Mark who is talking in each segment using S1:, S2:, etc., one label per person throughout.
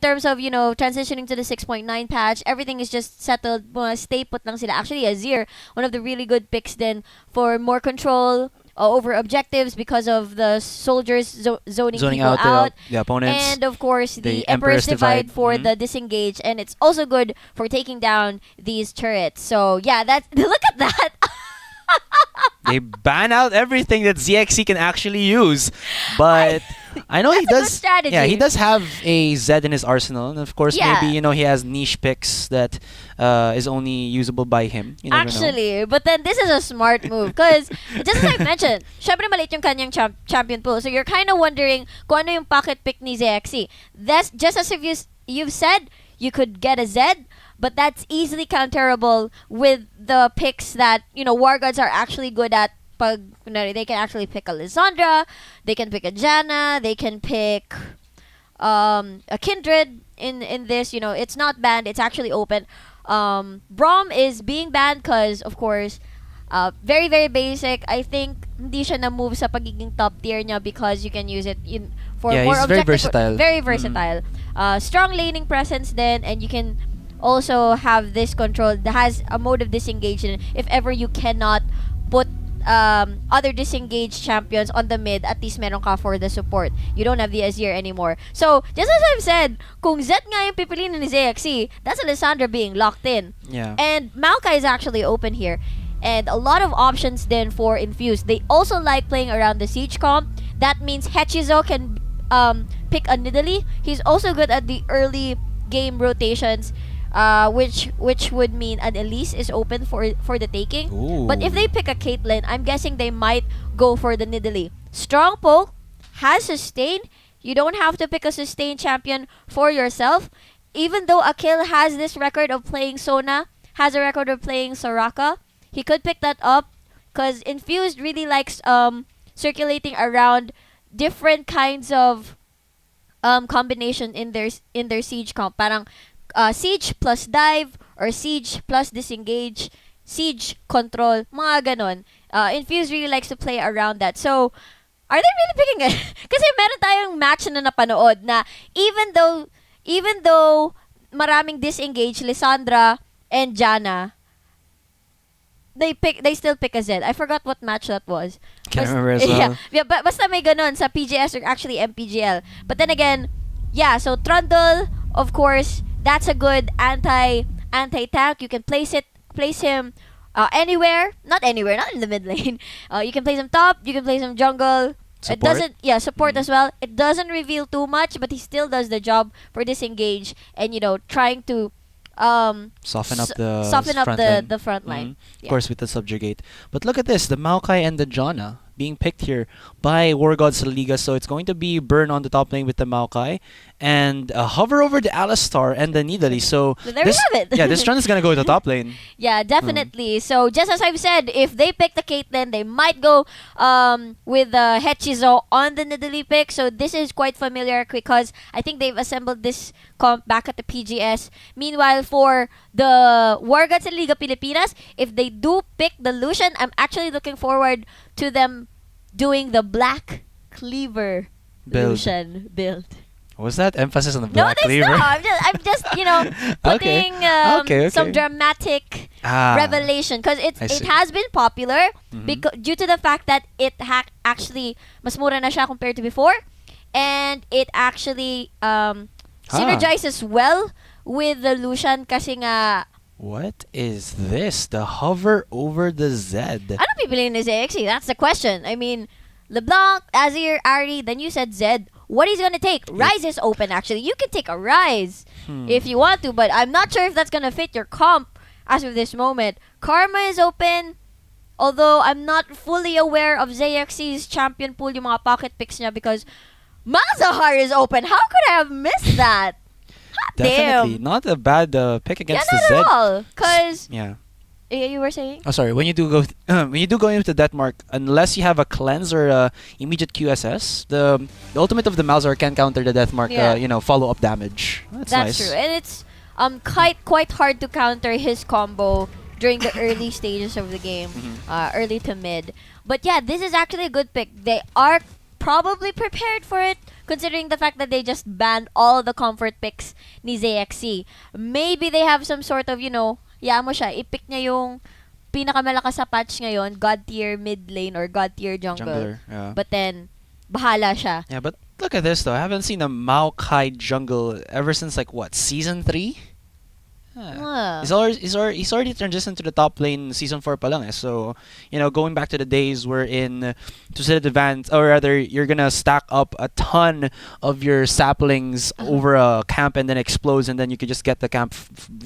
S1: terms of, transitioning to the 6.9 patch, everything is just settled. Stay put lang sila. Actually, Azir, one of the really good picks then for more control over objectives because of the soldiers zoning
S2: Zoning
S1: people
S2: out
S1: out.
S2: the opponents.
S1: And of course, the
S2: Emperor's
S1: Emperor's Divide for
S2: Mhm.
S1: the disengage. And it's also good for taking down these turrets. So, yeah, look at that.
S2: They ban out everything that ZXC can actually use. But I know he
S1: That's a good
S2: does.
S1: strategy.
S2: Yeah, he does have a Zed in his arsenal, and of course,
S1: Yeah.
S2: maybe he has niche picks that is only usable by him. You never know.
S1: Actually, but then this is a smart move because just as I mentioned, syempre maliit yung kanyang champion pool. So you're kind of wondering kung ano yung pocket pick ni ZXC. That's just as if you've said you could get a Zed, but that's easily counterable with the picks that, Wargods are actually good at. They can actually pick a Lissandra, they can pick a Janna, they can pick a Kindred in this. It's not banned, it's actually open. Braum is being banned because, of course, very, very basic. I think hindi siya na-move sa pagiging top tier niya because you can use it for
S2: Yeah,
S1: more
S2: he's very
S1: objective.
S2: versatile.
S1: Very versatile. Strong laning presence then, and you can also have this control that has a mode of disengagement if ever you cannot put other disengaged champions on the mid. At least meron ka for the support. You don't have the Azir anymore. So, just as I've said, kung Zed nga yung pipiliin ni ZXC, that's Alessandra being locked in.
S2: Yeah.
S1: And Maokai is actually open here. And a lot of options then for Infused. They also like playing around the siege comp. That means Hechizo can pick a Nidalee. He's also good at the early game rotations, which would mean an Elise is open for the taking.
S2: Ooh.
S1: But if they pick a Caitlyn, I'm guessing they might go for the Nidalee. Strong poke, has sustain. You don't have to pick a sustain champion for yourself. Even though Akil has this record of playing Sona, has a record of playing Soraka, he could pick that up because Infused really likes circulating around different kinds of combination in their siege comp. Parang siege plus dive or siege plus disengage, siege control, mga ganon. Infused really likes to play around that. So, are they really picking it? Kasi meron tayong match na napanood na even though maraming disengage, Lissandra and Janna, they still pick a Zed. I forgot what match that was.
S2: Can't remember as well.
S1: Yeah, but basta may ganun sa PGS or actually MPGL. But then again, yeah, so Trundle, of course, that's a good anti-tank. You can place him anywhere, not in the mid lane. You can place him top, you can place him jungle.
S2: Support?
S1: Support as well. It doesn't reveal too much, but he still does the job for disengage and trying to
S2: Soften up the
S1: the front line.
S2: Of course, with the subjugate. But look at this, the Maokai and the Janna being picked here by Wargods.LLP. So it's going to be burn on the top lane with the Maokai and hover over the Alistar and the Nidalee. So
S1: There we have it.
S2: Yeah, this run is going to go to the top lane.
S1: Yeah, definitely. So just as I've said, if they pick the Caitlyn, they might go with the Hechizo on the Nidalee pick. So this is quite familiar because I think they've assembled this comp back at the PGS. Meanwhile, for the Wargods and Liga Pilipinas, if they do pick the Lucian, I'm actually looking forward to them doing the Black Cleaver
S2: Build.
S1: Lucian build.
S2: Was that emphasis on the
S1: No,
S2: Black
S1: that's
S2: Cleaver?
S1: not. I'm just
S2: Okay.
S1: putting
S2: Okay.
S1: some dramatic
S2: Ah,
S1: revelation because
S2: I
S1: it
S2: see.
S1: has been popular
S2: Mhm.
S1: due to the fact that it actually mas mura na siya compared to before, and it actually synergizes well with the Lucian kasi nga
S2: What is this? The hover over the Zed.
S1: ano pipiliin ni ZXC? That's the question. I mean, LeBlanc, Azir, Ari, then you said Zed. What he's gonna take? Rise is open actually. You can take a Rise if you want to, but I'm not sure if that's gonna fit your comp as of this moment. Karma is open, although I'm not fully aware of ZXC's champion pool, yung mga pocket picks niya because Malzahar is open. How could I have missed that? Hot
S2: Definitely
S1: damn.
S2: not a bad pick
S1: Yeah,
S2: against the
S1: not
S2: Zed.
S1: at all. Because
S2: Yeah.
S1: you were saying?
S2: Oh, sorry. When you do go into that mark, unless you have a cleanse or immediate QSS, the ultimate of the Malzahar can counter the death mark.
S1: Yeah.
S2: Follow up damage. That's nice.
S1: True. And it's quite hard to counter his combo during the early stages of the game, early to mid. But yeah, this is actually a good pick. They are probably prepared for it considering the fact that they just banned all the comfort picks ni ZXC. Maybe they have some sort of, yaan mo siya, i-pick niya yung pinakamalakas sa patch ngayon, God tier mid lane or God tier jungle.
S2: Yeah.
S1: But then, bahala siya.
S2: Yeah, but look at this though. I haven't seen a Maokai jungle ever since like what, season 3? He's already transitioned to the top lane season 4 pa lang eh. So, going back to the days where to set advance, or rather you're gonna stack up a ton of your saplings over a camp and then explodes, and then you could just get the camp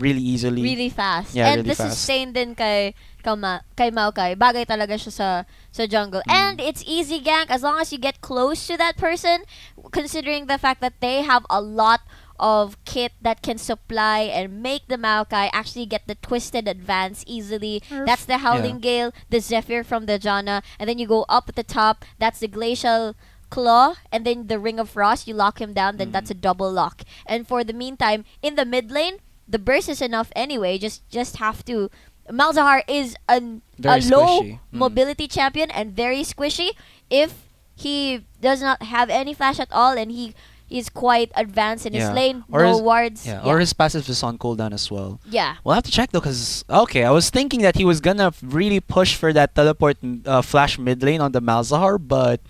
S2: really easily.
S1: Really fast.
S2: Yeah,
S1: and
S2: really
S1: the
S2: fast.
S1: sustain din kay Maokai. Bagay talaga siya sa jungle. And it's easy gank as long as you get close to that person, considering the fact that they have a lot of kit that can supply and make the Maokai actually get the twisted advance easily. That's the Howling Gale, the Zephyr from the Janna, and then you go up at the top, that's the Glacial Claw, and then the Ring of Frost, you lock him down, then that's a double lock. And for the meantime, in the mid lane, the burst is enough anyway, just have to... Malzahar is a low mobility champion and very squishy. If he does not have any flash at all and he's quite advanced in his lane, no wards.
S2: Or his passive is on cooldown as well.
S1: Yeah.
S2: We'll have to check though, because I was thinking that he was gonna really push for that teleport flash mid lane on the Malzahar, but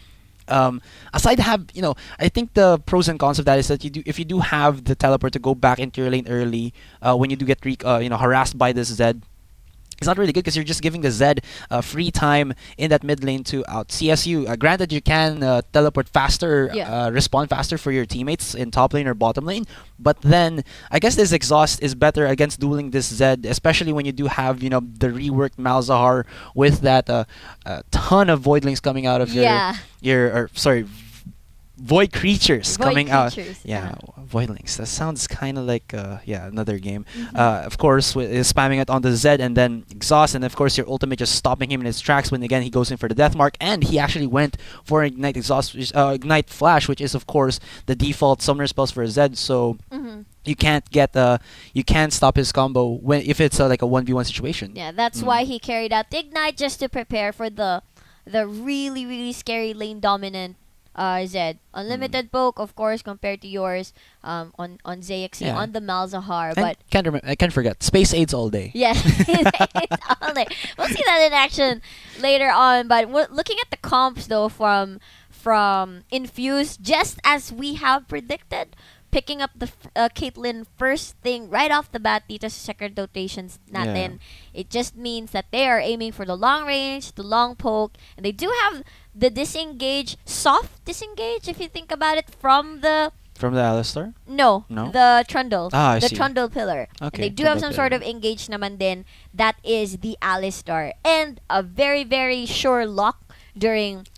S2: aside I think the pros and cons of that is that if you do have the teleport to go back into your lane early, when you do get harassed by this Zed, it's not really good because you're just giving the Zed free time in that mid lane to out CSU. Granted, you can teleport faster, respawn faster for your teammates in top lane or bottom lane, but then I guess this exhaust is better against dueling this Zed, especially when you do have the reworked Malzahar with that ton of voidlings coming out of void creatures coming out. Yeah, voidlings. That sounds kind of like another game. Of course, is spamming it on the Zed and then exhaust, and of course your ultimate just stopping him in his tracks when again he goes in for the death mark, and he actually went for ignite exhaust, ignite flash, which is of course the default summoner spells for a Zed. So you can't stop his combo if it's like a 1v1 situation.
S1: Yeah, that's why he carried out the ignite, just to prepare for the really really scary lane dominant Zed. Unlimited poke, of course, compared to yours on ZXC, on the Malzahar. But
S2: I can't forget space aids all day.
S1: Yeah, it's all day. We'll see that in action later on. But looking at the comps though from Infused, just as we have predicted, picking up the Caitlyn first thing right off the bat dito sa second rotations natin. It just means that they are aiming for the long range, the long poke, and they do have the soft disengage if you think about it from the
S2: Alistar?
S1: No, the Trundle.
S2: I
S1: the
S2: see.
S1: Trundle pillar.
S2: Okay,
S1: And they do have some sort of engage naman din. That is the Alistar. And a very, very sure lock during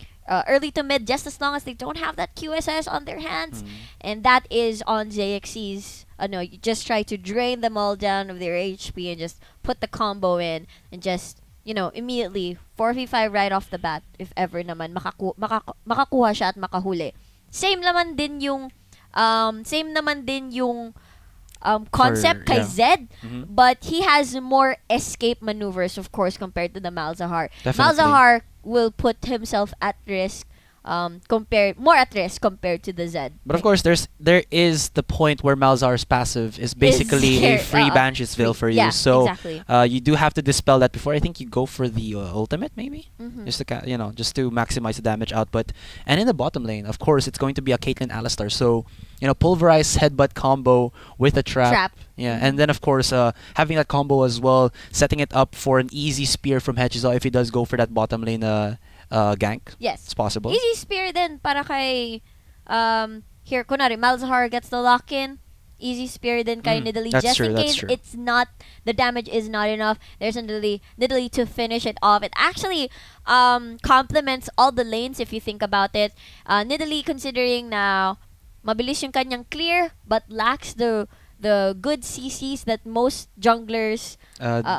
S1: early to mid, just as long as they don't have that QSS on their hands. And that is on ZXC's. You just try to drain them all down of their HP and just put the combo in and just, immediately 4v5 right off the bat, if ever naman makakuha siya at makahuli. Same naman din yung concept kay Zed, but he has more escape maneuvers, of course, compared to the Malzahar.
S2: Definitely.
S1: Malzahar will put himself at risk, more at risk compared to the Zed.
S2: But of course, there is the point where Malzahar's passive is basically a free Banshee's Veil for you. So
S1: exactly.
S2: You do have to dispel that before I think you go for the ultimate, maybe, just to maximize the damage output. And in the bottom lane, of course, it's going to be a Caitlyn Alistar. So pulverize headbutt combo with a trap. Yeah, and then of course having that combo as well, setting it up for an easy spear from Hechizo if he does go for that bottom lane gank.
S1: Yes.
S2: It's possible.
S1: Easy spear then para kay here kunwari Malzahar gets the lock in. Easy spear then kay Nidalee, just in case it's not, the damage is not enough. There's Nidalee to finish it off. It actually complements all the lanes if you think about it. Nidalee, considering now mabilis yung kanyang clear but lacks the good CCs that most junglers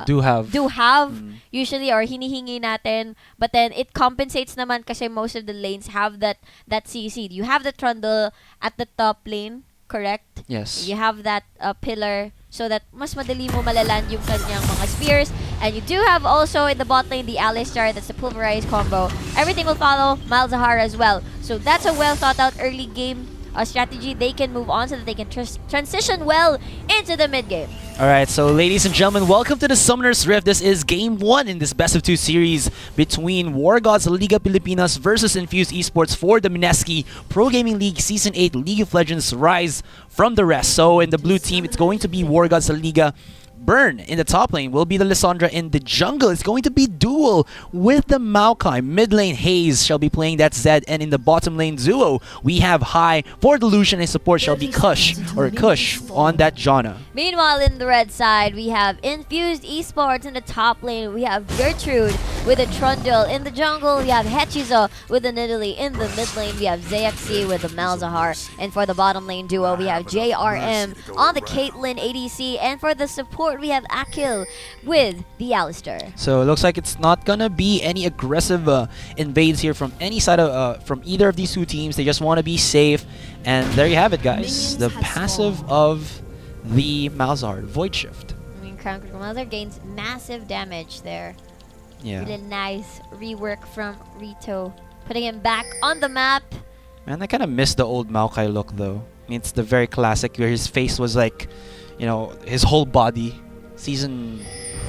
S2: do have
S1: usually, or hinihingi natin, but then it compensates naman kasi most of the lanes have that CC. You have the Trundle at the top lane, correct?
S2: Yes.
S1: You have that pillar so that mas madali mo malaland yung kanyang mga spears, and you do have also in the bot lane the Alistar, that's the pulverized combo. Everything will follow Malzahar as well. So that's a well thought out early game strategy, they can move on so that they can transition well into the mid game.
S2: Alright, so ladies and gentlemen, welcome to the Summoner's Rift. This is Game 1 in this Best of 2 series between Wargods.LLP Pilipinas versus Infuzed eSports for the Mineski Pro Gaming League Season 8 League of Legends Rise from the Rest. So in the blue team, it's going to be Wargods.LLP. Burn in the top lane will be the Lissandra. In the jungle, it's going to be duel with the Maokai. Mid lane, Hayes shall be playing that Zed, and in the bottom lane duo, we have High for the Lucian, and support shall be Kush on that Janna.
S1: Meanwhile, in the red side, we have Infused eSports. In the top lane, we have Gertrude with a Trundle. In the jungle, we have Hechizo with the Nidalee. In the mid lane, we have ZXC with the Malzahar. And for the bottom lane duo, we have JRM on the Caitlyn ADC. And for the support, we have Akil with the Alistar.
S2: So it looks like it's not gonna be any aggressive invades here from any side of from either of these two teams. They just want to be safe, and there you have it, guys. The passive of the Malzahar, Void Shift.
S1: I mean, Crown Critical Malzahar gains massive damage there.
S2: Yeah.
S1: Really nice rework from Rito, putting him back on the map.
S2: Man, I kind of miss the old Maokai look though. I mean, it's the very classic where his face was like, you know, his whole body. Season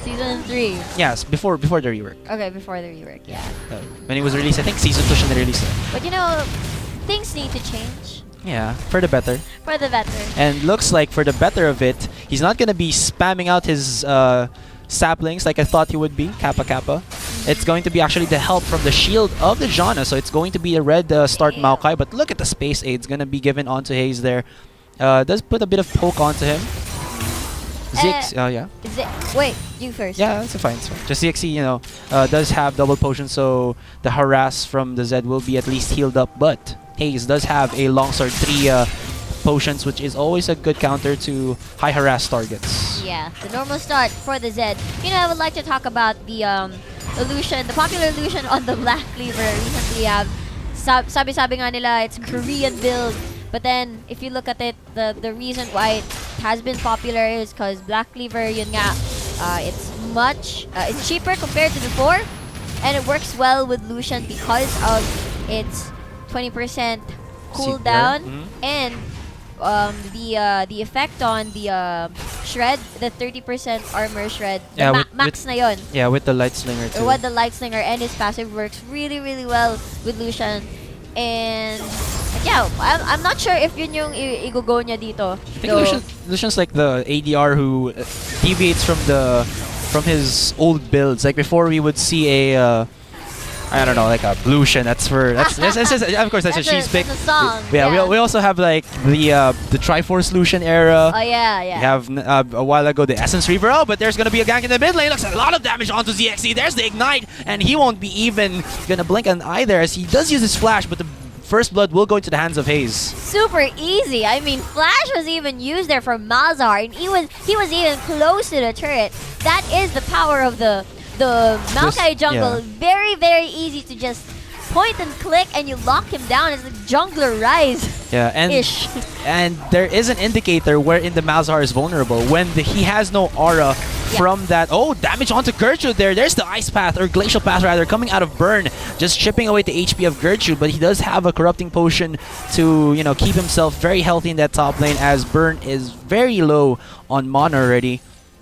S1: 3.
S2: Yes, before the rework.
S1: Okay, before the rework, yeah.
S2: When it was released, I think Season 2 should release it.
S1: But you know, things need to change.
S2: Yeah, for the better.
S1: For the better.
S2: And looks like for the better of it, he's not gonna be spamming out his saplings like I thought he would be, Kappa. It's going to be actually the help from the shield of the Janna, so it's going to be a red start Maokai, but look at the space aids gonna be given onto Hayes there. Does put a bit of poke onto him. Zix, yeah.
S1: Wait, you first.
S2: Yeah, it's fine. Just ZXC, you know, does have double potion, so the harass from the Zed will be at least healed up. But Hayes does have a longsword, 3 potions, which is always a good counter to high harass targets.
S1: Yeah, the normal start for the Zed. You know, I would like to talk about the illusion, the popular illusion on the Black Cleaver. Recently, sabi nga nila, it's Korean build. But then, if you look at it, the reason why it has been popular is because Black Cleaver, yun nga, it's cheaper compared to before, and it works well with Lucian because of its 20% cooldown and the effect on the shred, the 30% armor shred, the max na yun.
S2: Yeah, with the Light Slinger too.
S1: With the Light Slinger, and his passive works really, really well with Lucian. And yeah, I'm not sure if yun yung i-go niya dito.
S2: I think Lucian's like the ADR who deviates from his old builds. Like before, we would see a I don't know, like a Lucian. Of course that's a she's pick.
S1: That's a song.
S2: Yeah. We also have like the Triforce Lucian era.
S1: Oh yeah.
S2: We have a while ago the Essence Reaver. Oh, but there's gonna be a gank in the mid lane. Looks a lot of damage onto ZXC. There's the ignite, and he won't be even gonna blink an eye there as he does use his flash, but the first blood will go into the hands of Hayes.
S1: Super easy. I mean, flash was even used there for Malzahar, and he was even close to the turret. That is the power of the Maokai jungle. Yeah. Very, very easy to just point and click, and you lock him down as the jungler rise.
S2: Yeah, and there is an indicator wherein the Malzahar is vulnerable when he has no aura from that. Oh, damage onto Gertrude there. There's the Ice Path, or Glacial Path rather, coming out of Burn, just chipping away the HP of Gertrude, but he does have a Corrupting Potion to, you know, keep himself very healthy in that top lane as Burn is very low on mana already.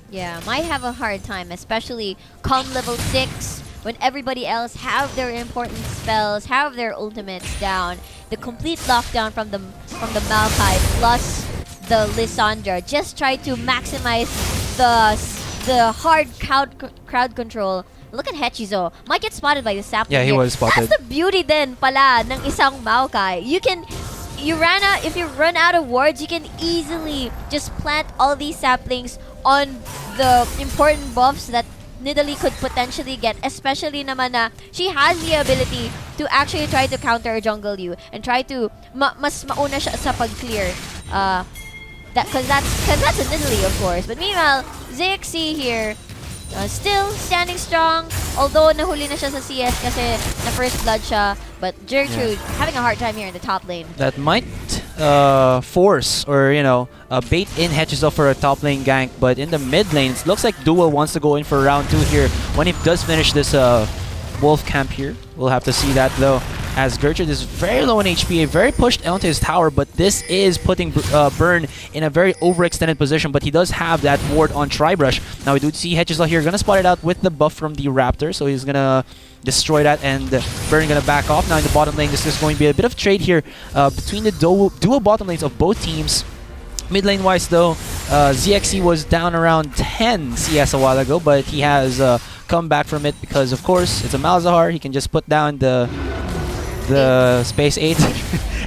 S1: Yeah, might have a hard time, especially come level 6 when everybody else have their important spells, have their ultimates down. The complete lockdown from the Maokai plus the Lissandra. Just try to maximize the hard crowd control. Look at Hechizo. Might get spotted by the sapling.
S2: Yeah, he was spotted.
S1: That's the beauty then pala ng isang Maokai. If you run out of wards, you can easily just plant all these saplings on the important buffs that Nidalee could potentially get, especially naman na she has the ability to actually try to counter jungle you and try to mas mauna siya sa pag-clear. Because that's a Nidalee, of course. But meanwhile, ZXC here, still standing strong, although nahuli na siya sa CS kasi na first blood siya. But Gertrude having a hard time here in the top lane.
S2: That might force or, you know, bait in Hechizo for a top lane gank, but in the mid lane, it looks like Duel wants to go in for round 2 here when he does finish this Wolf camp here. We'll have to see that though. as Gertrude is very low in HP, very pushed onto his tower, but this is putting Burn in a very overextended position, but he does have that ward on Tribrush. Now we do see Hedgeslaw here, gonna spot it out with the buff from the Raptor, so he's gonna destroy that, and Burn gonna back off. Now in the bottom lane, this is going to be a bit of trade here between the dual bottom lanes of both teams. Mid lane wise though, ZXC was down around 10 CS a while ago, but he has come back from it because of course it's a Malzahar. He can just put down the Space 8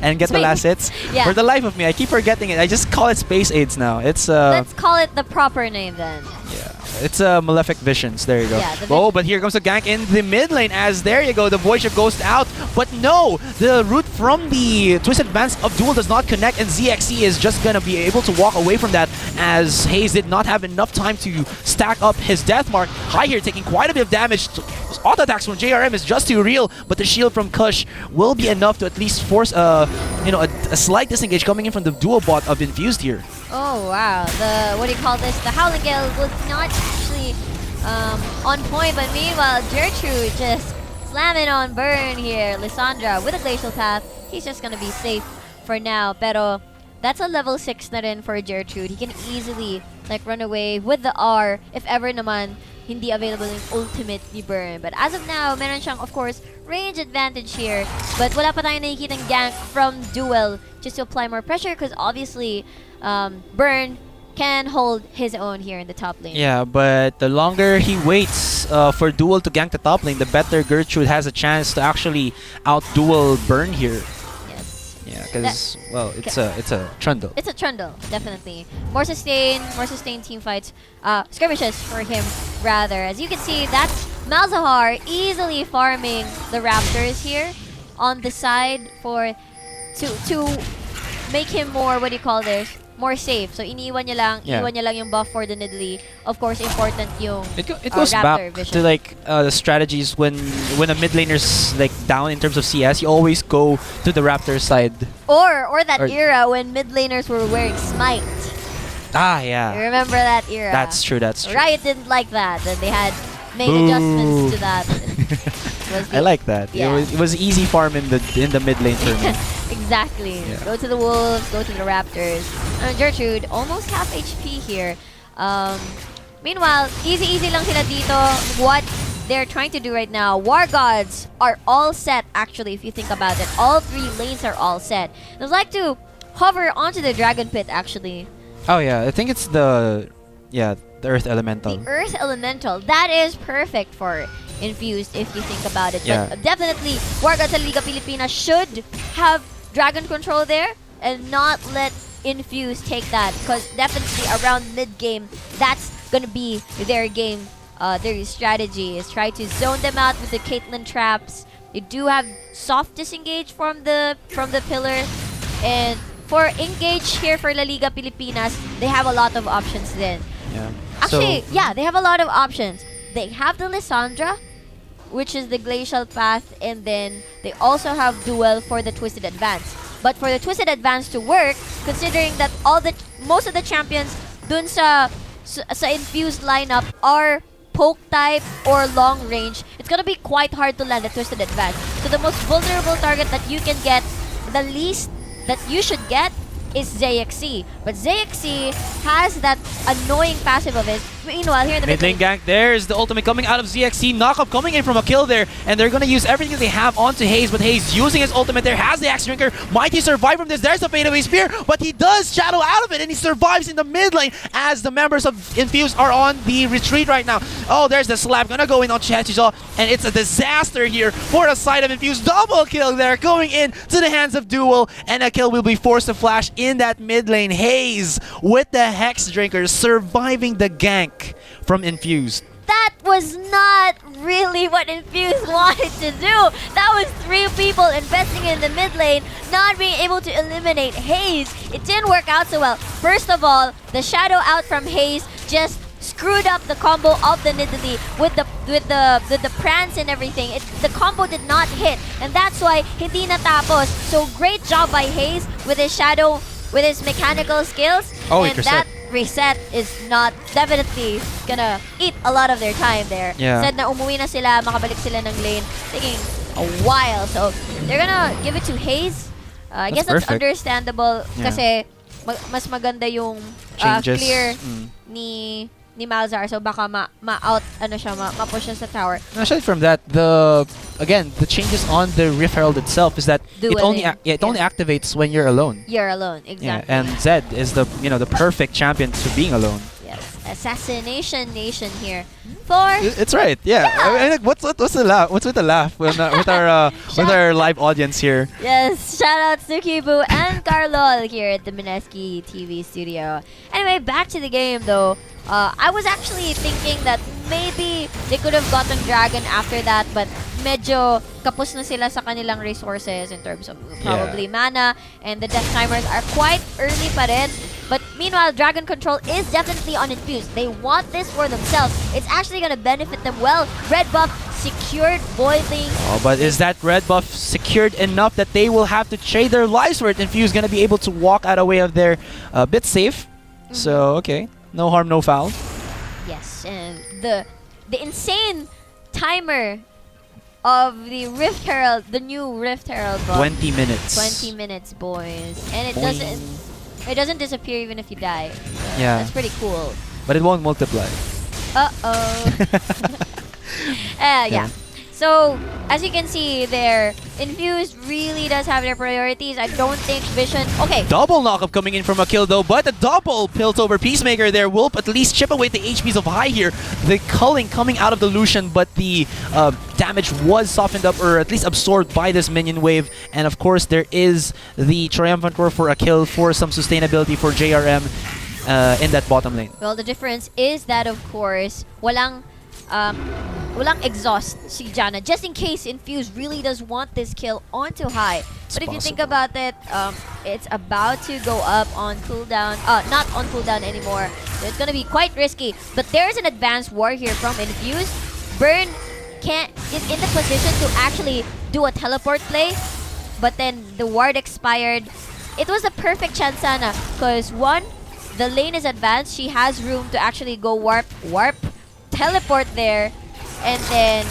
S2: and get the last hits.
S1: Yeah.
S2: For the life of me, I keep forgetting it. I just call it Space 8s now. It's
S1: let's call it the proper name then.
S2: yeah. It's Malefic Visions. There you go.
S1: Yeah,
S2: Oh, but here comes the gank in the mid lane as there you go. The Void Shift goes out. But no, the route from the Twisted Advance of Duel does not connect, and ZXC is just going to be able to walk away from that as Hayes did not have enough time to stack up his death mark. High here taking quite a bit of damage. Auto attacks from JRM is just too real, but the shield from Kush will be enough to at least force a slight disengage coming in from the dual bot of Infused here.
S1: Oh wow, what do you call this? The Howling Gale was not actually on point, but meanwhile Gertrude just slamming on Burn here. Lissandra with a Glacial Path, he's just gonna be safe for now. Pero that's a level 6 na rin for Gertrude. He can easily like run away with the R if ever naman hindi available yung ultimate ni Burn. But as of now, meron siyang of course range advantage here, but wala pa tayong nakikitang gank from Duel just to apply more pressure because obviously Burn can hold his own here in the top lane.
S2: Yeah, but the longer he waits for Duel to gank the top lane, the better Gertrude has a chance to actually out-duel Burn here.
S1: Yes.
S2: Yeah, because well, it's a Trundle.
S1: It's a Trundle, definitely. More sustained team fights. Skirmishes for him, rather. As you can see, that's Malzahar easily farming the Raptors here on the side to make him more, what do you call this? More safe. So iniwan niya lang yung buff for the Nidalee. Of course, important yung
S2: It goes
S1: Raptor
S2: back
S1: vision.
S2: to like the strategies when a mid laner's like down in terms of CS, you always go to the Raptor side.
S1: Or that era when mid laners were wearing Smite.
S2: Ah,
S1: You
S2: yeah.
S1: remember that era?
S2: That's true. That's true.
S1: Riot didn't like that. And they had made
S2: Boo.
S1: adjustments to that.
S2: I like that.
S1: Yeah.
S2: It was easy farm in the mid lane for me.
S1: Exactly.
S2: Yeah.
S1: Go to the Wolves, go to the Raptors. Gertrude, almost half HP here. Meanwhile, easy lang sila dito. What they're trying to do right now, Wargods are all set actually, if you think about it. All 3 lanes are all set. They'd like to hover onto the Dragon Pit actually.
S2: Oh yeah, I think it's the Earth Elemental.
S1: The Earth Elemental. That is perfect for Infused if you think about it.
S2: Yeah.
S1: But definitely, Wargods.LLP Pilipinas should have Dragon Control there and not let Infused take that, because definitely around mid-game, that's gonna be their game. Their strategy is try to zone them out with the Caitlyn traps. You do have soft disengage from the pillar, and for engage here for La Liga Pilipinas, they have a lot of options then.
S2: Yeah.
S1: Actually, yeah, they have a lot of options. They have the Lissandra, which is the Glacial Path, and then they also have Duel for the Twisted Advance. But for the Twisted Advance to work, considering that most of the champions dun sa Infused lineup are poke type or long range, it's gonna be quite hard to land a Twisted Advance. So the most vulnerable target that you can get, the least that you should get, is ZXC. But ZXC has that annoying passive of his. Meanwhile, here in the
S2: Mid lane gank, there's the ultimate coming out of ZXC. Knockup coming in from a kill there, and they're gonna use everything that they have onto Hayes, but Hayes using his ultimate there, has the Axe Drinker. Might he survive from this? There's the fadeaway spear, but he does shadow out of it, and he survives in the mid lane as the members of Infused are on the retreat right now. Oh, there's the slap, gonna go in on Chachizo, and it's a disaster here for the side of Infused. Double kill there, going in to the hands of Duel, and a kill will be forced to flash in that mid lane. Hayes with the Hex Drinker surviving the gank from Infused.
S1: That was not really what Infused wanted to do. That was 3 people investing in the mid lane, not being able to eliminate Hayes. It didn't work out so well. First of all, the shadow out from Hayes just screwed up the combo of the Nidalee with the prance and everything. The combo did not hit, and that's why hindi natapos. So great job by Hayes with his shadow, with his mechanical skills.
S2: Oh,
S1: and that reset is not definitely gonna eat a lot of their time there.
S2: Yeah.
S1: Said na umuwi na sila, makabalik sila ng lane, thinking a while. So they're gonna give it to Hayes. I guess that's
S2: perfect.
S1: understandable
S2: Yeah.
S1: kasi mas maganda yung
S2: Changes.
S1: clear ni Malzar, so baka ma-out ma-push siya sa tower.
S2: Aside from that, the changes on the Rift Herald itself is that it only
S1: Dueling.
S2: only activates when you're alone.
S1: You're alone,
S2: Yeah,
S1: exactly.
S2: and Zed is the the perfect champion to being alone.
S1: Yes, Assassination Nation here for
S2: It's right. Yeah.
S1: Yeah.
S2: I mean, like, what's the laugh? What's with the laugh with our live audience here?
S1: yes. Shout out to Kibu and Carlol here at the Mineski TV studio. Anyway, back to the game though. I was actually thinking that maybe they could have gotten Dragon after that, but medyo kapos na sila sa kanilang resources in terms of probably mana, and the death timers are quite early pa rin. But meanwhile, Dragon Control is definitely on Infused. They want this for themselves. It's actually going to benefit them well. Red buff secured boiling.
S2: Oh, but is that red buff secured enough that they will have to trade their lives for it? Infuse gonna be able to walk out of way of their bit safe. So okay, no harm, no foul.
S1: Yes, and the insane timer of the Rift Herald, the new Rift Herald buff.
S2: 20 minutes.
S1: 20 minutes, boys, and it
S2: Boing.
S1: doesn't disappear even if you die. So
S2: Yeah.
S1: that's pretty cool.
S2: But it won't multiply.
S1: Yeah. So, as you can see there, Infused really does have their priorities. I don't think Vision... Okay,
S2: Double knockup coming in from a kill though, but the double Piltover Peacemaker there will at least chip away the HPs of High here. The culling coming out of the Lucian, but the damage was softened up or at least absorbed by this minion wave. And of course, there is the Triumphant Roar for a kill for some sustainability for JRM in that bottom lane.
S1: well, the difference is that, of course, walang exhaust si Janna, just in case Infuse really does want this kill onto High. But if you think
S2: possible.
S1: about it, it's about to go up on cooldown. Not on cooldown anymore. So it's gonna be quite risky. But there's an advanced war here from Infuse. Burn is in the position to actually do a teleport play, but then the ward expired. It was a perfect chance sana, because one, the lane is advanced. She has room to actually go warp, teleport there, and then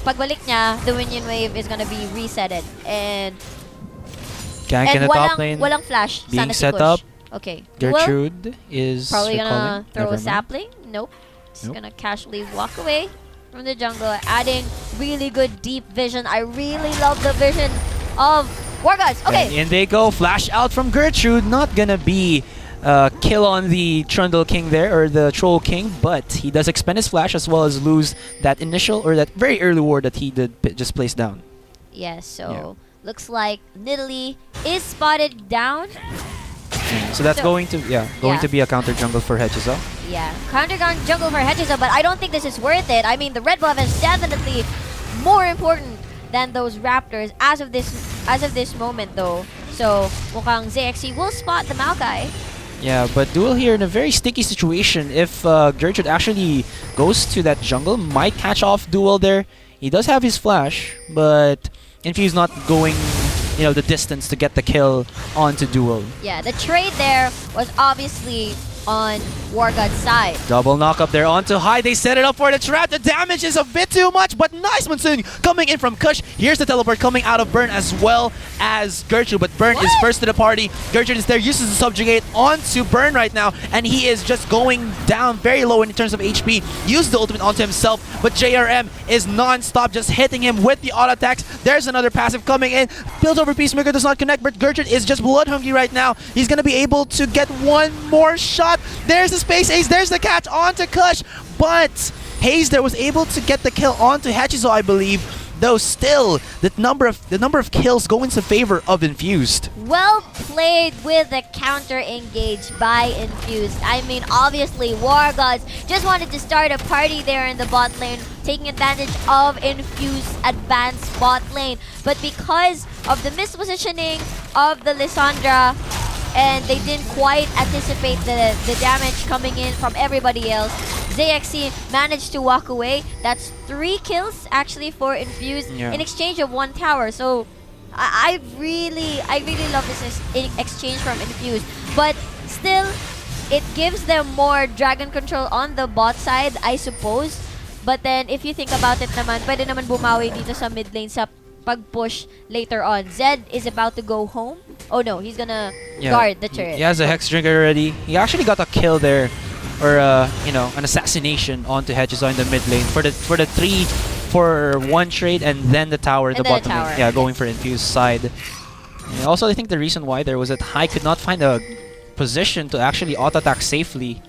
S1: pagbalik niya, the minion wave is gonna be resetted. And
S2: Gank in the top lane.
S1: walang flash.
S2: being
S1: Sana si
S2: set
S1: Kush.
S2: up.
S1: Okay. Duel,
S2: Gertrude is
S1: probably gonna
S2: calling.
S1: throw
S2: Never
S1: a
S2: mind.
S1: sapling. Nope. Just
S2: Nope.
S1: gonna casually walk away from the jungle, adding really good deep vision. I really love the vision of Wargods. Okay.
S2: And in they go. Flash out from Gertrude. Not gonna be kill on the Trundle King there, or the Troll King, but he does expend his flash as well as lose that initial or that very early ward that he did just place down.
S1: Yes, so looks like Nidalee is spotted down.
S2: So that's
S1: So-
S2: going to be a counter jungle for Hedgehog.
S1: Yeah, counter jungle for Hedgehog, but I don't think this is worth it. I mean, the red buff is definitely more important than those Raptors as of this moment, though. So mukhang ZXC will spot the Maokai.
S2: Yeah, but Duel here in a very sticky situation. If Gertrude actually goes to that jungle, might catch off Duel there. He does have his flash, but Infuse not going, the distance to get the kill onto Duel.
S1: Yeah, the trade there was obviously on Wargods' side.
S2: Double knockup there onto High. They set it up for the trap. The damage is a bit too much, but nice Monsoon coming in from Kush. Here's the teleport coming out of Burn as well as Gertrude, but Burn is first to the party. Gertrude is there, uses the subjugate onto Burn right now, and he is just going down very low in terms of HP. Used the ultimate onto himself, but JRM is non-stop just hitting him with the auto attacks. There's another passive coming in. Piltover Peacemaker does not connect, but Gertrude is just blood hungry right now. He's going to be able to get one more shot. There's the Space Ace, there's the catch onto Kush, but Hayes there was able to get the kill onto Hachizo, I believe. Though still, the number of kills go into favor of Infused.
S1: Well played with the counter engage by Infused. I mean, obviously, Wargods just wanted to start a party there in the bot lane, taking advantage of Infused advanced bot lane. But because of the mispositioning of the Lissandra, and they didn't quite anticipate the damage coming in from everybody else, ZXC managed to walk away. That's 3 kills actually for Infused in exchange of 1 tower. So I really love this exchange from Infused. But still, it gives them more dragon control on the bot side, I suppose. But then, if you think about it naman, pwede naman bumawi dito sa mid lane sa pag-push later on. Zed is about to go home. Oh no, he's gonna
S2: Yeah.
S1: guard the turret.
S2: He has a Hex Drink already. He actually got a kill there, or an assassination onto Hedges in the mid lane for the 3-for-1 trade, and then the tower in
S1: And
S2: the
S1: then the
S2: bottom lane.
S1: tower,
S2: Yeah, going
S1: yes.
S2: for Infused side. And also, I think the reason why there was that Hai could not find a position to actually auto attack safely,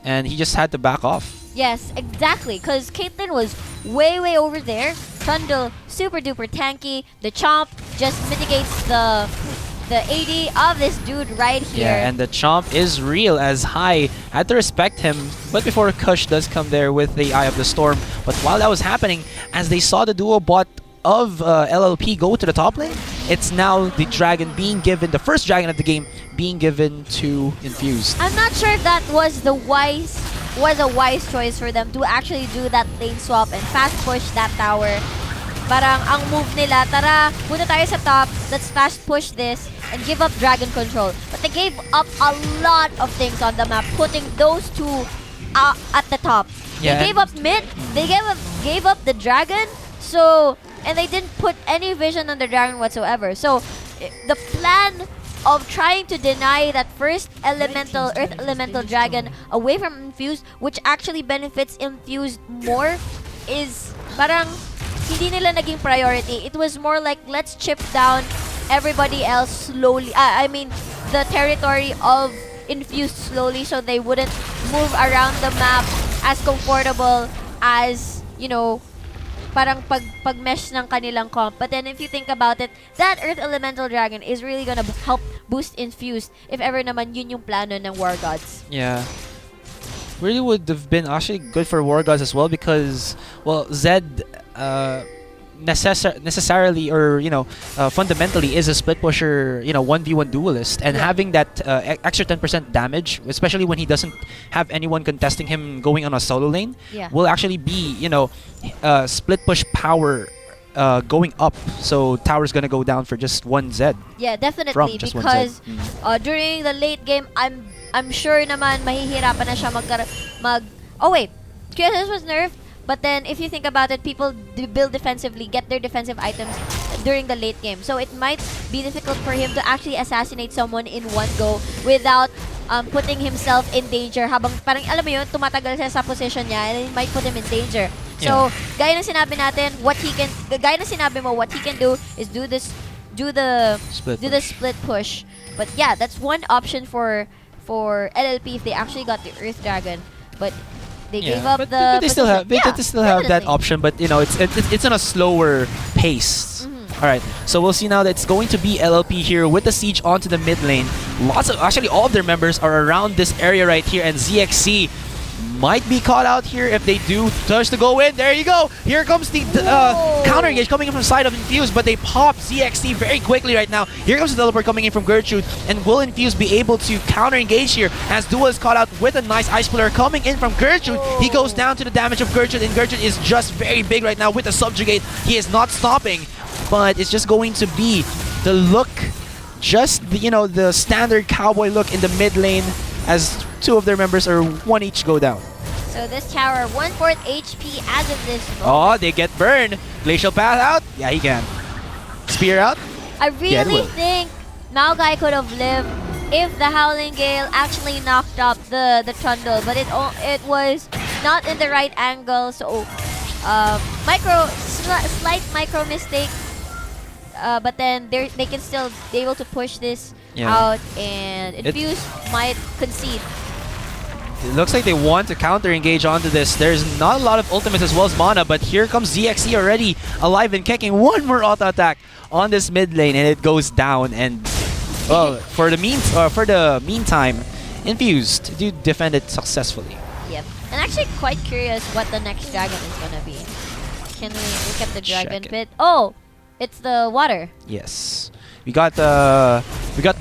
S2: and he just had to back off.
S1: Yes, exactly. Because Caitlyn was way over there. Trundle super duper tanky. The Chomp just mitigates the AD of this dude right here.
S2: Yeah, and the Chomp is real, as Hai had to respect him, but before Kush does come there with the Eye of the Storm. But while that was happening, as they saw the duo bot of LLP go to the top lane, it's now the dragon being given, the first dragon of the game, being given to Infused.
S1: I'm not sure if that was a wise choice for them to actually do that lane swap and fast push that tower. Parang ang move nila, tara, punta tayo sa top, let's fast push this and give up dragon control. But they gave up a lot of things on the map, putting those two at the top.
S2: Yeah,
S1: They gave up mid, they gave up the dragon, so, and they didn't put any vision on the dragon whatsoever. So the plan of trying to deny that first earth elemental dragon away from Infused, which actually benefits Infused more, is parang hindi nila naging priority. It was more like, let's chip down everybody else slowly. I mean, the territory of Infused slowly, so they wouldn't move around the map as comfortable as, parang pag-mesh ng kanilang comp. But then if you think about it, that Earth Elemental Dragon is really gonna help boost Infused if ever naman yun yung plano ng Wargods.
S2: Yeah. Really would have been actually good for Wargods as well, because, well, Zed necessarily, or fundamentally is a split pusher, 1v1 duelist, and
S1: Yeah.
S2: having that extra 10% damage, especially when he doesn't have anyone contesting him going on a solo lane,
S1: Yeah.
S2: will actually be split push power going up. So tower's gonna go down for just one Zed.
S1: Yeah, definitely,
S2: From just one
S1: because
S2: Zed.
S1: during the late game, I'm sure naman mahihirapan na siya Oh wait, QSS was nerfed, but then if you think about it, people build defensively, get their defensive items during the late game. So it might be difficult for him to actually assassinate someone in one go without putting himself in danger. Habang parang alam mo yun, tumatagal siya sa position niya, and it might put him in danger. So, gaya ng sinabi natin, what he can do is do the split push. But yeah, that's one option for LLP if they actually got the Earth Dragon. But they gave up
S2: but,
S1: the
S2: but they still have that
S1: definitely.
S2: option, but it's on a slower pace. All right, so we'll see now that it's going to be LLP here with the siege onto the mid lane. Actually all of their members are around this area right here, and ZXC might be caught out here if they do touch to go in. There you go. Here comes the counter engage coming in from the side of Infused, but they pop ZXC very quickly right now. Here comes the teleport coming in from Gertrude, and will Infused be able to counter engage here as Duel is caught out with a nice ice splitter coming in from Gertrude. He goes down to the damage of Gertrude, and Gertrude is just very big right now with the subjugate. He is not stopping, but it's just going to be the look, just the standard cowboy look in the mid lane, as two of their members, or one each, go down.
S1: So this tower, 1/4 HP as of this moment.
S2: Oh, they get burned. Glacial Path out? Yeah, he can. Spear out?
S1: I
S2: Yeah, it
S1: really
S2: will.
S1: think Maokai could have lived if the Howling Gale actually knocked up the Trundle, but it was not in the right angle, so slight micro mistake. But then they can still be able to push this out, and Infused might concede.
S2: It looks like they want to counter engage onto this. There's not a lot of ultimates as well as mana, but here comes ZXC already alive and kicking. One more auto attack on this mid lane, and it goes down. And well, for the meantime, Infused do defend it successfully.
S1: Yep. And actually quite curious what the next dragon is gonna be. Can we look at the dragon
S2: Check it.
S1: pit? Oh, it's the water.
S2: Yes, we got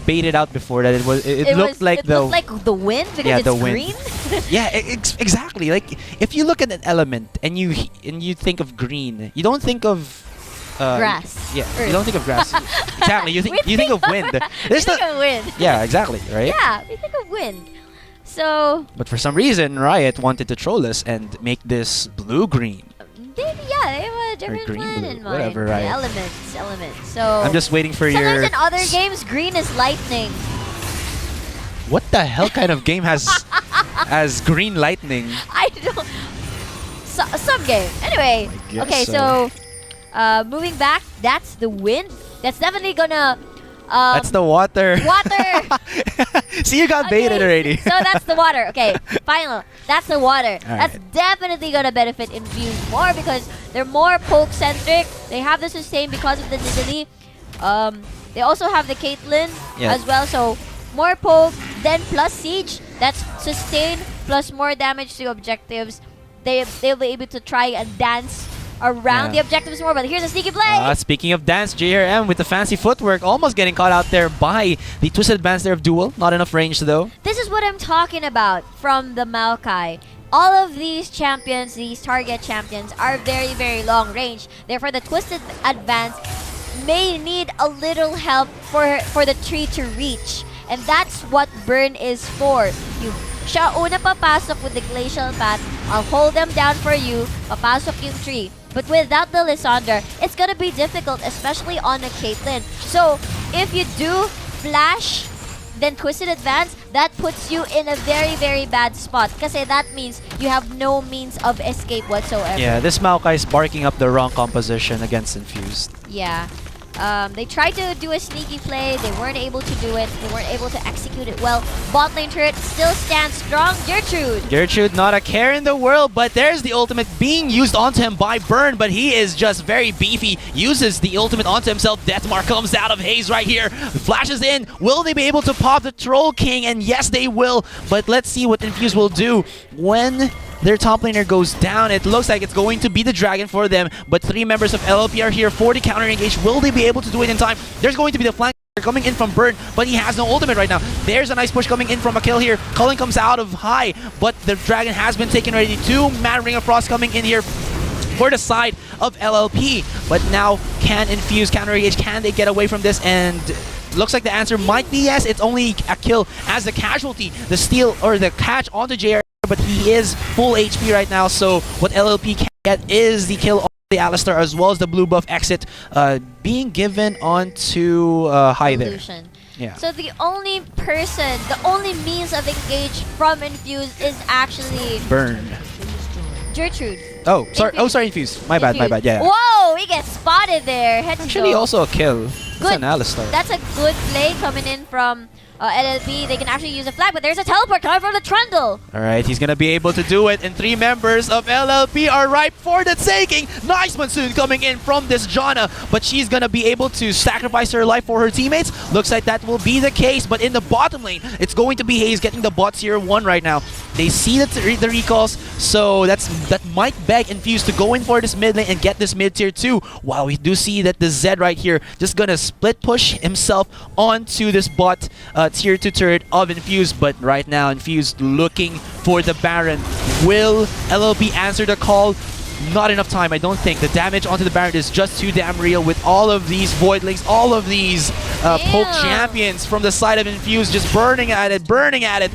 S2: baited out before that. It looked like
S1: the wind because
S2: the
S1: it's
S2: wind.
S1: green.
S2: Yeah, exactly. Like if you look at an element and you think of green, you don't think of
S1: Grass.
S2: Yeah,
S1: Earth.
S2: you don't think of grass. Exactly. You think of wind.
S1: We
S2: There's
S1: think
S2: not.
S1: of wind.
S2: Yeah, exactly. Right.
S1: Yeah, we think of wind. So
S2: But for some reason, Riot wanted to troll us and make this blue-green.
S1: they a different
S2: green,
S1: one
S2: blue,
S1: in mind.
S2: whatever, right.
S1: Elements. So
S2: I'm just waiting for
S1: sometimes
S2: your...
S1: in other games, green is lightning.
S2: What the hell kind of game has green lightning?
S1: I don't. Some game. Anyway.
S2: I guess
S1: Okay, so moving back, that's the wind. That's definitely gonna.
S2: That's the water.
S1: Water.
S2: See, you got baited already.
S1: So that's the water. Okay, final. That's the water. That's
S2: right.
S1: definitely gonna benefit Infused more because they're more poke centric. They have the sustain because of the Nidalee. They also have the Caitlyn as well. So more poke, then plus siege. That's sustain plus more damage to objectives. They'll be able to try and dance around the objectives more. But here's a sneaky play.
S2: Speaking of dance, JRM with the fancy footwork, almost getting caught out there by the twisted advance there of Duel. Not enough range though.
S1: This is what I'm talking about from the Maokai. All of these champions, these target champions, are very, very long range. Therefore, the twisted advance may need a little help for the tree to reach. And that's what burn is for. Siya una papasok with the glacial path. I'll hold them down for you. Papasok yung tree. But without the Lysandra, it's gonna be difficult, especially on a Caitlyn. So if you do flash, then twisted advance, that puts you in a very, very bad spot. Kasi that means you have no means of escape whatsoever.
S2: Yeah, this Maokai is barking up the wrong composition against Infused.
S1: Yeah. They tried to do a sneaky play. They weren't able to do it. They weren't able to execute it well. Bot lane turret still stands strong.
S2: Gertrude, not a care in the world, but there's the ultimate being used onto him by Burn, but he is just very beefy. Uses the ultimate onto himself. Deathmark comes out of Haze right here. Flashes in. Will they be able to pop the Troll King? And yes, they will. But let's see what Infuse will do when their top laner goes down. It looks like it's going to be the dragon for them, but 3 members of LLP are here for the counter engage. Will they be able to do it in time? There's going to be the flank coming in from Burn, but he has no ultimate right now. There's a nice push coming in from a kill here. Culling comes out of high, but the dragon has been taken already. 2 Man Ring of Frost coming in here for the side of LLP, but now can Infuse counter engage? Can they get away from this? And looks like the answer might be yes. It's only a kill as the casualty, the steal or the catch onto JR, but he is full HP right now, so what LLP can get is the kill on the Alistar as well as the blue buff exit being given onto high there. Yeah.
S1: So the only person, the only means of engage from Infuse is actually
S2: Burn.
S1: Gertrude.
S2: Oh, sorry, Infuse. My bad. Yeah.
S1: Whoa, we get spotted there. Head to
S2: Actually,
S1: toe.
S2: also a kill.
S1: Good.
S2: It's an Alistar.
S1: That's a good play coming in from LLP. They can actually use a flag, but there's a teleport coming from the Trundle.
S2: Alright, he's gonna be able to do it, and 3 members of LLP are ripe for the taking. Nice Monsoon coming in from this Janna, but she's gonna be able to sacrifice her life for her teammates. Looks like that will be the case, but in the bottom lane, it's going to be Haze getting the bot tier 1 right now. They see the recalls, so that might beg Infuse to go in for this mid lane and get this mid tier 2. While we do see that the Zed right here just gonna split push himself onto this bot tier 2 turret of Infuse, but right now Infuse looking for the Baron. Will LLP answer the call? Not enough time, I don't think. The damage onto the Baron is just too damn real with all of these Voidlings, all of these poke champions from the side of Infuse just burning at it.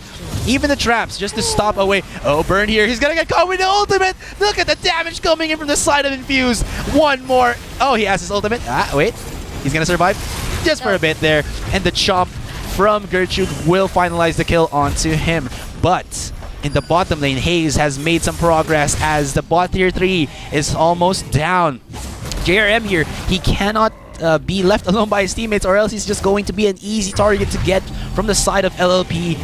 S2: Even the traps just to stop away. Oh, Burn here. He's gonna get caught with the ultimate. Look at the damage coming in from the side of Infuse. One more. Oh, he has his ultimate. Wait. He's gonna survive just for a bit there. And the chomp from Gertrude will finalize the kill onto him. But in the bottom lane, Haze has made some progress as the bot tier 3 is almost down. JRM here, he cannot be left alone by his teammates, or else he's just going to be an easy target to get from the side of LLP.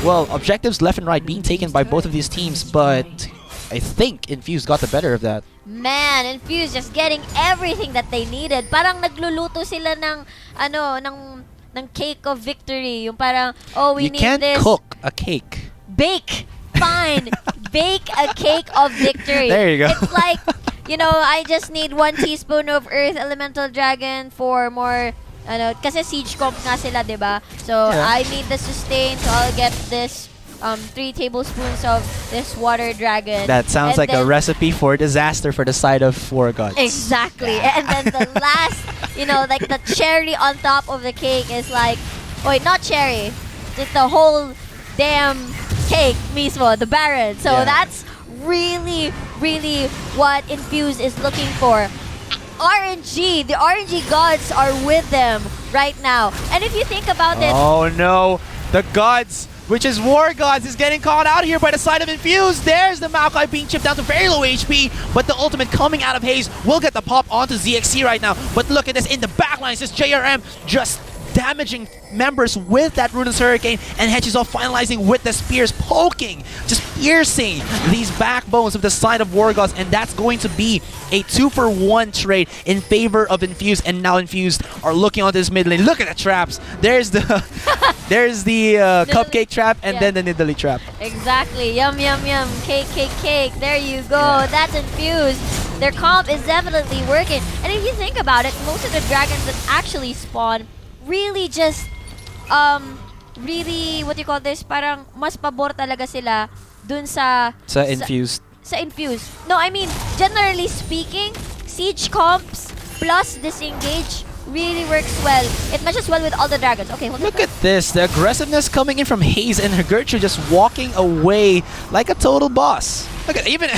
S2: Well, objectives left and right being taken by both of these teams, but I think Infuse got the better of that.
S1: Man, Infuse just getting everything that they needed. Parang nagluluto sila ng ng cake of victory. Yung parang, oh, we need this.
S2: You can't cook a cake.
S1: Bake. Fine. Bake a cake of victory.
S2: There you go.
S1: It's like, I just need 1 teaspoon of Earth Elemental Dragon for more, kasi siege comp nga sila, diba? So,
S2: yeah.
S1: I need the sustain, so I'll get this 3 tablespoons of this water dragon.
S2: That sounds like a recipe for disaster for the side of Wargods.
S1: Exactly. And then the last, like the cherry on top of the cake is like, wait, not cherry, just the whole damn cake mismo, the Baron. So that's really, really what Infused is looking for. RNG, the RNG gods are with them right now. And if you think about it,
S2: Oh no, the gods, which is Wargods, is getting caught out here by the side of Infused. There's the Maokai being chipped down to very low HP, but the ultimate coming out of Haze will get the pop onto ZXC right now. But look at this in the backlines, this JRM just damaging members with that Ruinous Hurricane, and Hechizov finalizing with the spears, poking, just piercing these backbones of the side of Wargods, and that's going to be a 2-for-1 trade in favor of Infused, and now Infused are looking onto this mid lane. Look at the traps. There's the cupcake trap, and then the Nidalee trap.
S1: exactly, yum yum yum, cake cake cake, there you go, that's Infused. Their comp is definitely working, and if you think about it, most of the dragons that actually spawn really just really, what do you call this, parang mas pabor talaga sila dun sa
S2: Infused.
S1: sa Infused. No, I mean, generally speaking, siege comps plus disengage really works well. It matches well with all the dragons. Okay, hold on.
S2: Look at this, the aggressiveness coming in from Haze, and her Gertrude just walking away like a total boss. Look at even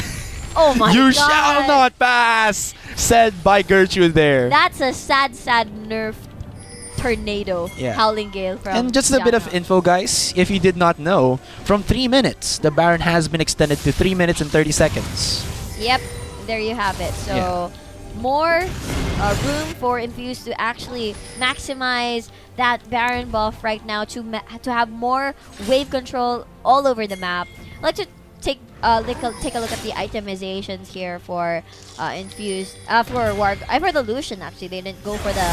S1: Oh my
S2: you
S1: god.
S2: shall not pass, said by Gertrude there.
S1: That's a sad, sad nerf tornado.
S2: Yeah.
S1: Howling Gale from
S2: And just a bit of
S1: Yana.
S2: info, guys, if you did not know, from 3 minutes, the Baron has been extended to 3 minutes and 30 seconds.
S1: Yep, there you have it. So more room for Infused to actually maximize that Baron buff right now to have more wave control all over the map. I'd like to take a look at the itemizations here for Infused, for the Lucian actually. They didn't go for the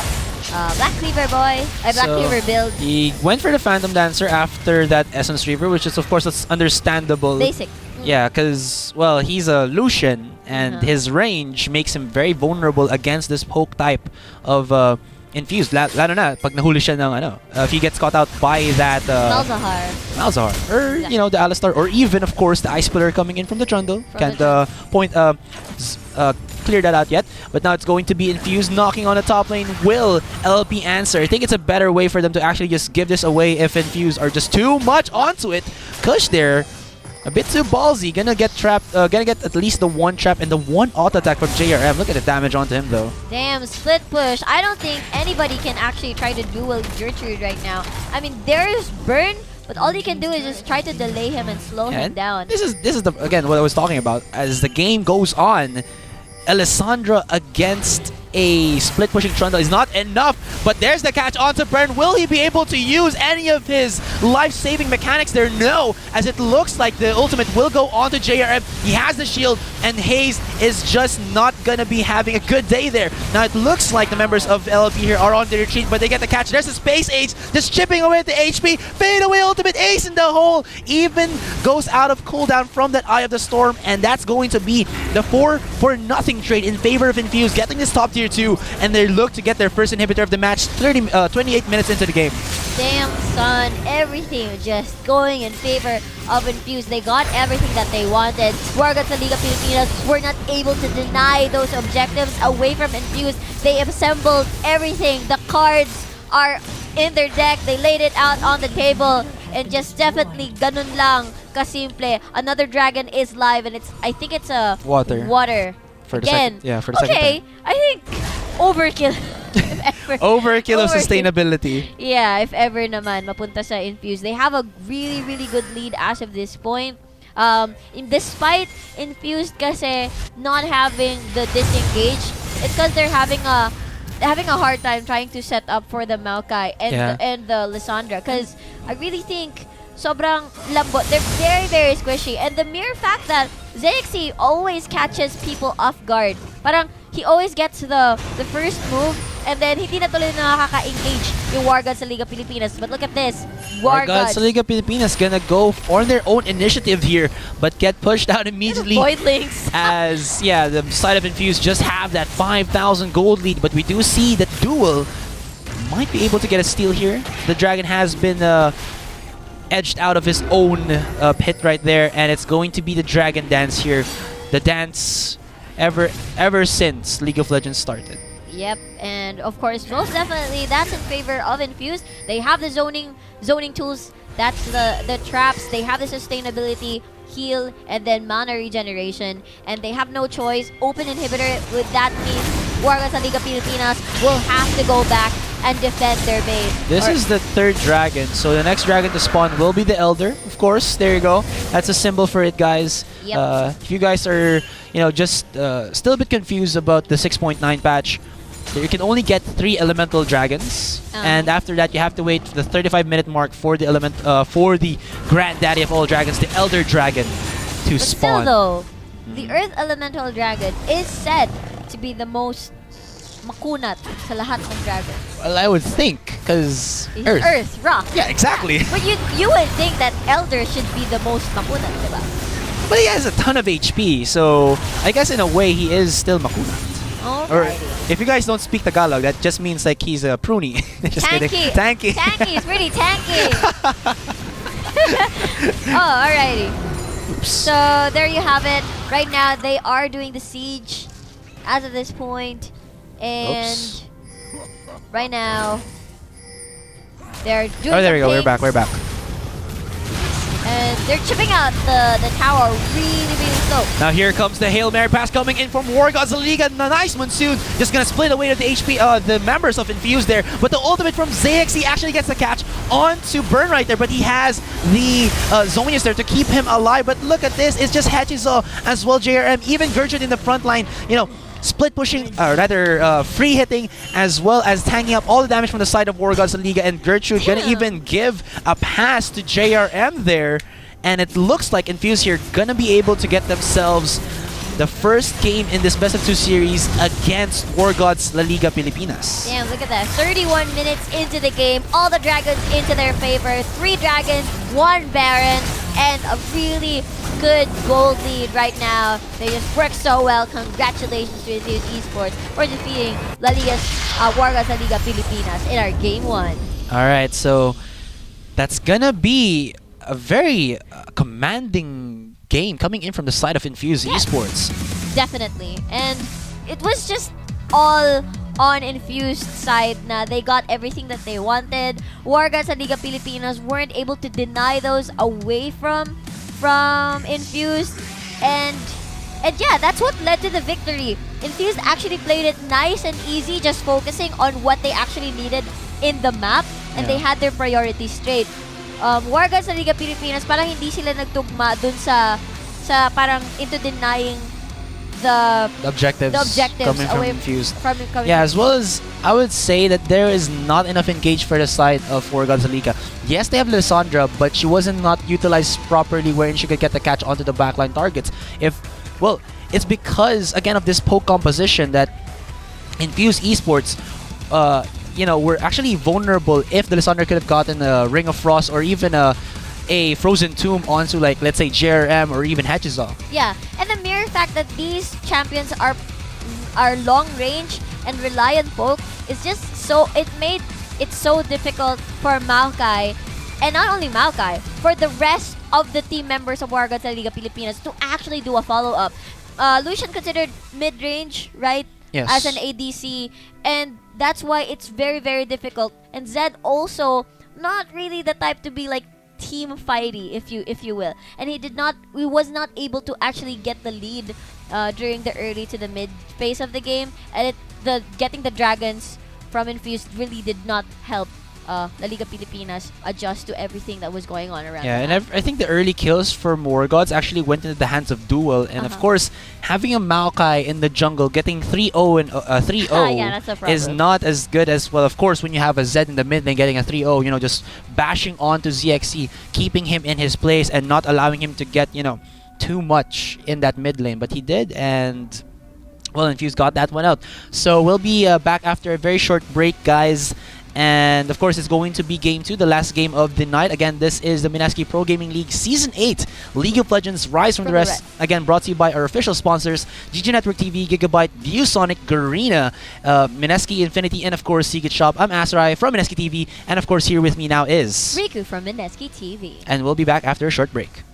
S1: Black Cleaver Black Cleaver build.
S2: He went for the Phantom Dancer after that Essence Reaver, which is of course that's understandable.
S1: Basic.
S2: Yeah, because, well, he's a Lucian, and his range makes him very vulnerable against this poke type of Infused. Lalo na, pag nahuli siya ng if he gets caught out by that Malzahar, or, you know, the Alistar, or even, of course, the Ice Pillar coming in from the Trundle. Can't clear that out yet, but now it's going to be Infused knocking on the top lane. Will LLP answer? I think it's a better way for them to actually just give this away if Infused are just too much onto it. Kush there, a bit too ballsy, gonna get trapped, gonna get at least the one trap and the one auto attack from JRM. Look at the damage onto him though.
S1: Damn, split push. I don't think anybody can actually try to duel Gertrude right now. I mean, there's burn, but all you can do is just try to delay him and slow him down.
S2: This is again what I was talking about. As the game goes on, Alessandra against a split pushing Trundle is not enough, but there's the catch onto Burn. Will he be able to use any of his life-saving mechanics there? No, as it looks like the ultimate will go onto JRM. He has the shield, and Haze is just not gonna be having a good day there. Now it looks like the members of LLP here are on the retreat, but they get the catch. There's a Space Age just chipping away at the HP. Fade away ultimate ace in the hole. Even goes out of cooldown from that Eye of the Storm, and that's going to be the 4-for-0 trade in favor of Infused, getting this top tier 2, and they look to get their first inhibitor of the match 28 minutes into the game.
S1: Damn, son, everything just going in favor of Infused. They got everything that they wanted. Wargods.LLP Pilipinas were not able to deny those objectives away from Infused. They assembled everything. The cards are in their deck. They laid it out on the table, and just definitely ganun lang kasimple. Another dragon is live, and I think it's a water.
S2: For the
S1: Again.
S2: for the second time.
S1: I think overkill.
S2: Overkill of sustainability.
S1: Yeah, if ever naman mapunta sa Infused. They have a really, really good lead as of this point. Despite Infused kasi not having the disengage, it's because they're having a hard time trying to set up for the Maokai and the Lissandra. Because I really think sobrang lambot. They're very, very squishy. And the mere fact that ZXC always catches people off guard. Parang he always gets the first move, and then hindi na tuloy nakaka-engage yung Wargods sa Liga Pilipinas. But look at this.
S2: Wargods sa Liga Pilipinas gonna go on their own initiative here, but get pushed out immediately.
S1: Voidlings.
S2: As, the side of Infused just have that 5,000 gold lead, but we do see that Duel might be able to get a steal here. The Dragon has been edged out of his own pit right there, and it's going to be the Dragon Dance here. The dance ever since League of Legends started.
S1: Yep, and of course, most definitely, that's in favor of Infused. They have the zoning tools That's the traps. They have the sustainability, heal, and then mana regeneration. And they have no choice. Open inhibitor, with that means Wargods sa Liga Pilipinas will have to go back and defend their base.
S2: This is the third dragon, so the next dragon to spawn will be the Elder, of course. There you go. That's a symbol for it, guys.
S1: Yep.
S2: If you guys are, just still a bit confused about the 6.9 patch, you can only get 3 elemental dragons, and after that you have to wait for the 35-minute mark for the for the granddaddy of all dragons, the Elder Dragon, to
S1: But
S2: spawn.
S1: still though, the Earth Elemental Dragon is said to be the most makunat sa lahat ng dragons.
S2: Well, I would think, because
S1: Earth, rock.
S2: Yeah, exactly.
S1: But you would think that Elder should be the most makunat, diba?
S2: But he has a ton of HP, so I guess in a way he is still makunat. Or
S1: Alrighty.
S2: if you guys don't speak Tagalog, that just means like he's a pruny. Just kidding. Tanky.
S1: Tanky is pretty tanky. Oh, alrighty.
S2: Oops.
S1: So there you have it. Right now they are doing the siege as of this point, and
S2: Oops.
S1: right now they're doing.
S2: Oh, there we
S1: the
S2: go. We're back.
S1: pings,
S2: We're back.
S1: and they're chipping out the tower really slow.
S2: Now here comes the Hail Mary pass coming in from Wargods.LLP. Nice monsoon. Just gonna split away to the HP, the members of Infused there. But the ultimate from ZXC actually gets the catch onto Burn right there. But he has the Zonius there to keep him alive. But look at this. It's just Hachizo as well, JRM. Even Gertrude in the front line. Split pushing, free hitting, as well as tanking up all the damage from the side of Wargods.LLP. And Gertrude gonna even give a pass to JRM there. And it looks like Infused here gonna be able to get themselves the first game in this best of 2 series against Wargods.LLP Pilipinas.
S1: Damn, look at that. 31 minutes into the game, all the dragons into their favor. 3 dragons, 1 Baron, and a really good gold lead right now. They just work so well. Congratulations to Infuzed eSports for defeating Wargods.LLP Pilipinas in our game 1.
S2: Alright, so that's gonna be a very commanding game coming in from the side of Infused
S1: Yes.
S2: eSports.
S1: Definitely. And it was just all on Infused side na they got everything that they wanted. Wargods.LLP Pilipinas weren't able to deny those away from Infused. And yeah, that's what led to the victory. Infused actually played it nice and easy, just focusing on what they actually needed in the map, and they had their priorities straight. Wargods.LLP Pilipinas, parang hindi sila nagtugma dun sa parang into denying the
S2: Objectives coming from
S1: away
S2: Infused.
S1: coming
S2: Yeah,
S1: from
S2: as well as I would say that there is not enough engaged for the side of Wargods.LLP. Yes, they have Lysandra, but she wasn't not utilized properly wherein she could get the catch onto the backline targets. It's because again of this poke composition that Infused eSports were actually vulnerable if the Lysandra could have gotten a Ring of Frost or even a Frozen Tomb onto, like, let's say JRM or even Hachizo.
S1: Yeah, and the mere fact that these champions are long range and rely on poke is just so, it made it so difficult for Maokai, and not only Maokai, for the rest of the team members of Wargods.LLP Pilipinas to actually do a follow-up. Lucian considered mid-range, right?
S2: Yes.
S1: As an ADC, and that's why it's very difficult. And Zed also not really the type to be like team fighty, if you will, and he was not able to actually get the lead during the early to the mid phase of the game, and getting the dragons from Infused really did not help La Liga Pilipinas adjust to everything that was going on around.
S2: Yeah, and I think the early kills for Wargods actually went into the hands of Duel, and of course, having a Maokai in the jungle getting 3-0 and 3-0
S1: yeah, that's a problem.
S2: is not as good as, well, of course, when you have a Zed in the mid and getting a 3-0, just bashing onto ZXC, keeping him in his place and not allowing him to get, too much in that mid lane. But he did, and well, Infused got that one out. So we'll be back after a very short break, guys. And of course, it's going to be Game 2, the last game of the night. Again, this is the Mineski Pro Gaming League Season 8, League of Legends Rise from the Rest. Again, brought to you by our official sponsors, GG Network TV, Gigabyte, ViewSonic, Garena, Mineski Infinity, and of course, Secret Shop. I'm Asurai from Mineski TV, and of course, here with me now is
S1: Riku from Mineski TV.
S2: And we'll be back after a short break.